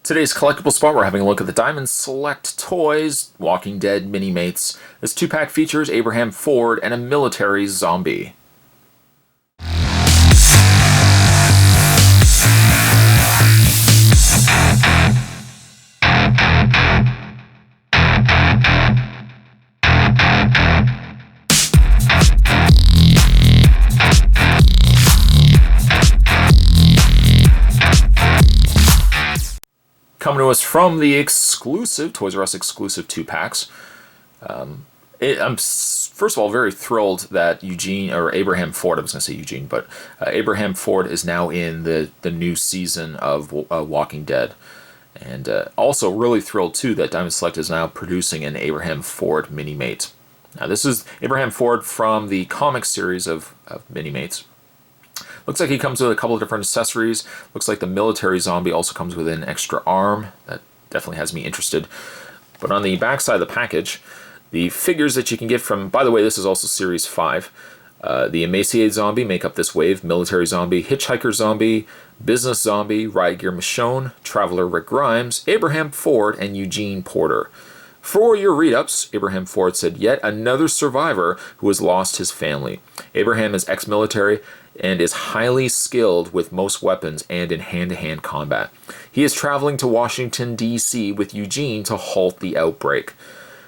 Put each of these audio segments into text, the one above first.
Today's collectible spot, we're having a look at the Diamond Select Toys Walking Dead Minimates. This 2-pack features Abraham Ford and a military zombie. Coming to us from the exclusive, Toys R Us exclusive 2-packs. I'm first of all very thrilled that Abraham Ford, I was going to say Eugene, but Abraham Ford is now in the new season of Walking Dead. And also really thrilled too that Diamond Select is now producing an Abraham Ford Minimate. Now this is Abraham Ford from the comic series of Minimates. Looks like he comes with a couple of different accessories. Looks like the military zombie also comes with an extra arm. That definitely has me interested. But on the back side of the package, the figures that you can get from, by the way, this is also Series 5. The Emaciated Zombie make up this wave, Military Zombie, Hitchhiker Zombie, Business Zombie, Riot Gear Michonne, Traveler Rick Grimes, Abraham Ford, and Eugene Porter. For your read-ups, Abraham Ford said, yet another survivor who has lost his family. Abraham is ex-military and is highly skilled with most weapons and in hand-to-hand combat. He is traveling to Washington, D.C. with Eugene to halt the outbreak.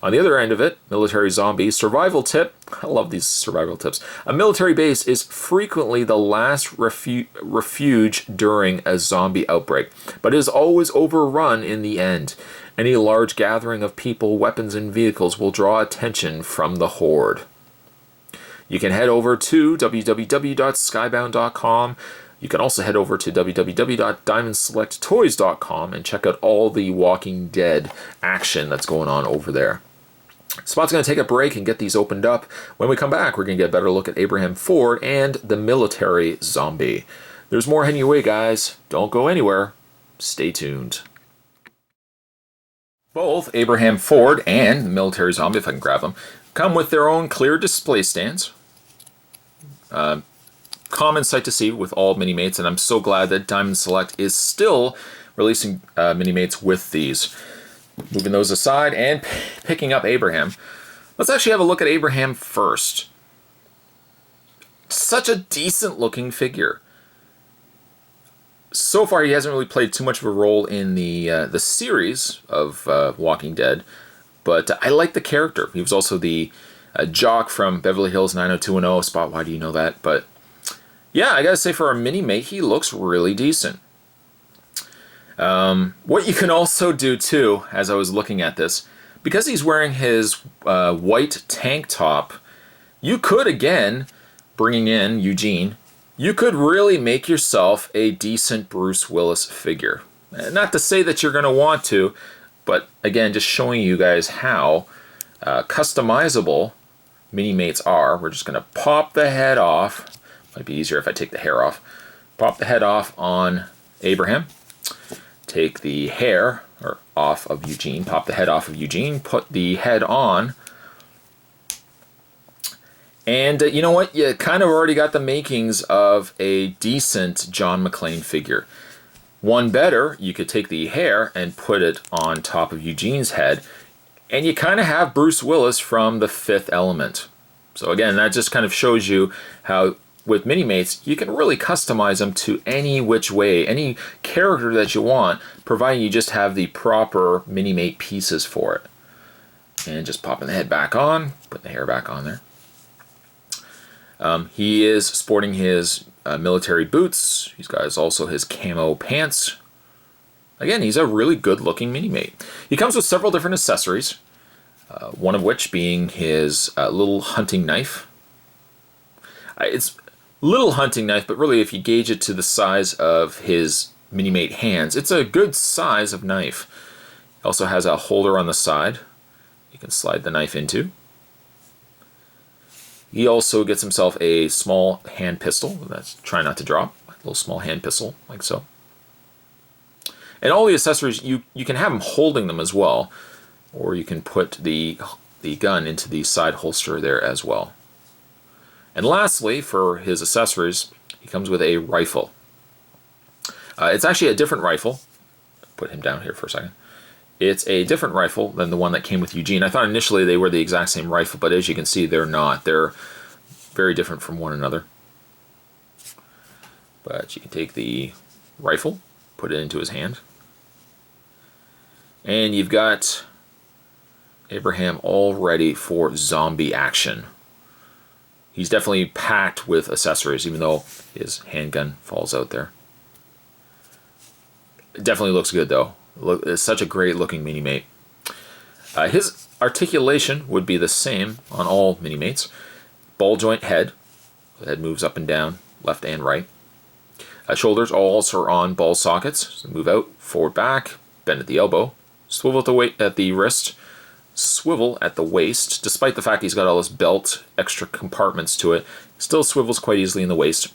On the other end of it, military zombie, survival tip. I love these survival tips. A military base is frequently the last refuge during a zombie outbreak, but is always overrun in the end. Any large gathering of people, weapons, and vehicles will draw attention from the horde. You can head over to www.skybound.com. You can also head over to www.diamondselecttoys.com and check out all the Walking Dead action that's going on over there. Spot's going to take a break and get these opened up. When we come back, we're going to get a better look at Abraham Ford and the military zombie. There's more heading your way, guys. Don't go anywhere. Stay tuned. Both Abraham Ford and the military zombie, if I can grab them, come with their own clear display stands. Common sight to see with all Minimates, and I'm so glad that Diamond Select is still releasing Minimates with these. Moving those aside and picking up Abraham. Let's actually have a look at Abraham first. Such a decent looking figure. So far he hasn't really played too much of a role in the series of Walking Dead, but I like the character. He was also the jock from Beverly Hills 90210. Spot, why do you know that? But yeah, I gotta say for a Minimate, he looks really decent. What you can also do too, as I was looking at this, because he's wearing his white tank top, you could, again, bringing in Eugene, you could really make yourself a decent Bruce Willis figure. Not to say that you're going to want to, but again, just showing you guys how customizable Minimates are. We're just going to pop the head off. Might be easier if I take the hair off. Pop the head off on Abraham. Take the hair off of Eugene. Pop the head off of Eugene. Put the head on. And you know what? You kind of already got the makings of a decent John McClane figure. One better, you could take the hair and put it on top of Eugene's head, and you kind of have Bruce Willis from The Fifth Element. So again, that just kind of shows you how with Minimates, you can really customize them to any which way, any character that you want, providing you just have the proper Minimate pieces for it. And just popping the head back on, putting the hair back on there. He is sporting his military boots. He's got also his camo pants. Again, he's a really good-looking Minimate. He comes with several different accessories, one of which being his little hunting knife. It's little hunting knife, but really if you gauge it to the size of his Minimate hands, it's a good size of knife. He also has a holder on the side you can slide the knife into. He also gets himself a small hand pistol. That's try not to drop. A little small hand pistol, like so. And all the accessories, you can have him holding them as well, or you can put the gun into the side holster there as well. And lastly, for his accessories, he comes with a rifle. It's actually a different rifle. put him down here for a second. It's a different rifle than the one that came with Eugene. I thought initially they were the exact same rifle, but as you can see, they're not. They're very different from one another. But you can take the rifle, put it into his hand, and you've got Abraham all ready for zombie action. He's definitely packed with accessories, even though his handgun falls out there. It definitely looks good, though. It's such a great looking Minimate. His articulation would be the same on all Minimates. Ball joint head. The head moves up and down, left and right. Shoulders also are on ball sockets. So move out, forward, back, bend at the elbow, swivel at the wrist, swivel at the waist. Despite the fact he's got all this belt, extra compartments to it, still swivels quite easily in the waist.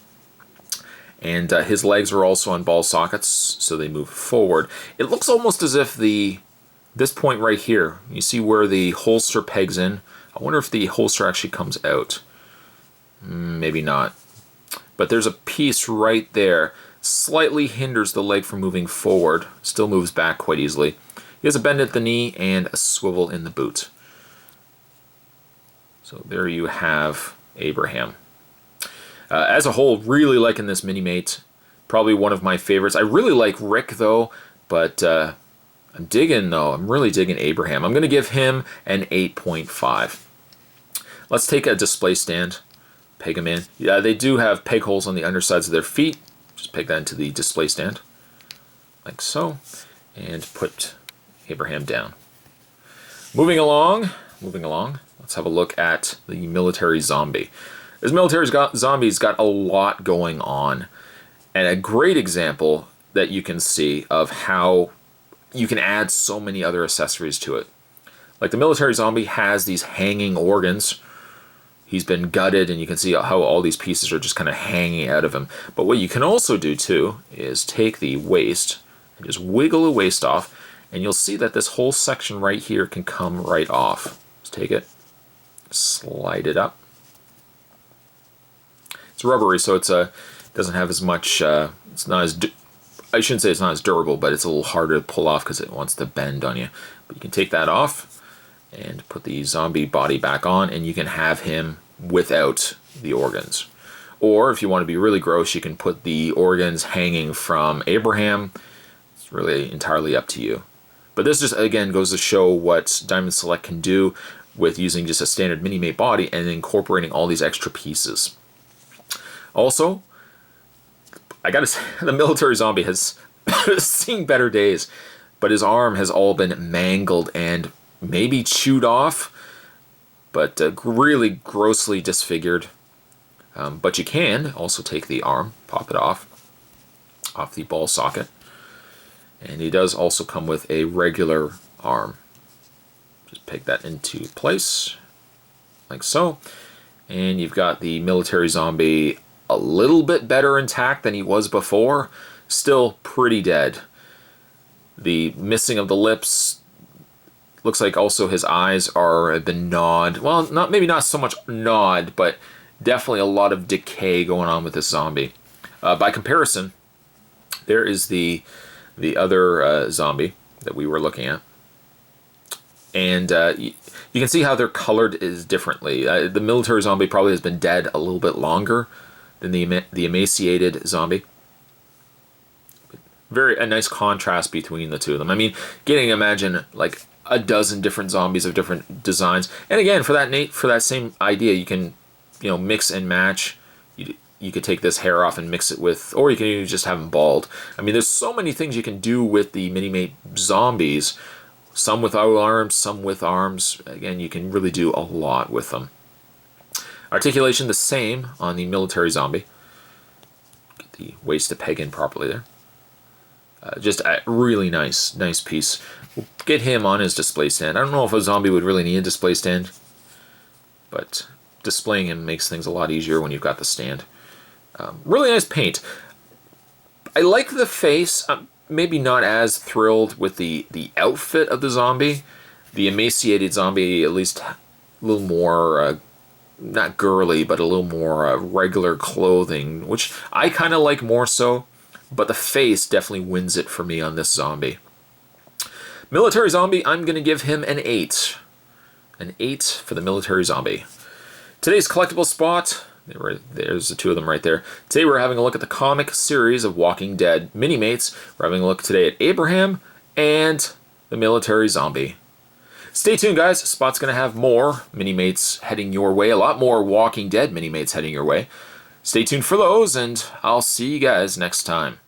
And his legs are also on ball sockets, so they move forward. It looks almost as if this point right here, you see where the holster pegs in? I wonder if the holster actually comes out. Maybe not. But there's a piece right there. Slightly hinders the leg from moving forward. Still moves back quite easily. He has a bend at the knee and a swivel in the boot. So there you have Abraham. As a whole, really liking this Minimate. Probably one of my favorites. I really like Rick, though, but I'm really digging Abraham. I'm going to give him an 8.5. Let's take a display stand, peg him in. Yeah, they do have peg holes on the undersides of their feet. Just peg that into the display stand, like so, and put Abraham down. Moving along, let's have a look at the military zombie. This military zombie's got a lot going on, and a great example that you can see of how you can add so many other accessories to it. Like the military zombie has these hanging organs. He's been gutted, and you can see how all these pieces are just kind of hanging out of him. But what you can also do too is take the waist and just wiggle the waist off, and you'll see that this whole section right here can come right off. Just take it, slide it up. It's rubbery, so it doesn't have as much. It's not as. I shouldn't say it's not as durable, but it's a little harder to pull off because it wants to bend on you. But you can take that off and put the zombie body back on, and you can have him without the organs. Or if you want to be really gross, you can put the organs hanging from Abraham. It's really entirely up to you. But this just, again, goes to show what Diamond Select can do with using just a standard Minimate body and incorporating all these extra pieces. Also, I gotta say, the military zombie has seen better days, but his arm has all been mangled and maybe chewed off, but really grossly disfigured. But you can also take the arm, pop it off the ball socket, and he does also come with a regular arm. Just pick that into place, like so, and you've got the military zombie a little bit better intact than he was before. Still pretty dead. The missing of the lips looks like also his eyes have been gnawed. Well, maybe not so much gnawed, but definitely a lot of decay going on with this zombie. By comparison, there is the other zombie that we were looking at, and you can see how they're colored is differently. The military zombie probably has been dead a little bit longer than the emaciated zombie. A nice contrast between the two of them. I mean, imagine like a dozen different zombies of different designs. And again, for that same idea, you can, mix and match. You could take this hair off and mix it with, or you can even just have them bald. I mean, there's so many things you can do with the Minimate zombies. Some without arms, some with arms. Again, you can really do a lot with them. Articulation the same on the military zombie. Get the waist to peg in properly there. Just a really nice piece. We'll get him on his display stand. I don't know if a zombie would really need a display stand, but displaying him makes things a lot easier when you've got the stand. Really nice paint. I like the face. I'm maybe not as thrilled with the outfit of the zombie. The emaciated zombie, at least a little more, not girly, but a little more regular clothing, which I kind of like more so. But the face definitely wins it for me on this zombie. Military Zombie, I'm going to give him an 8. An 8 for the Military Zombie. Today's collectible spot, there's the two of them right there. Today we're having a look at the comic series of Walking Dead Minimates. We're having a look today at Abraham and the Military Zombie. Stay tuned, guys. Spot's going to have more Minimates heading your way. A lot more Walking Dead Minimates heading your way. Stay tuned for those, and I'll see you guys next time.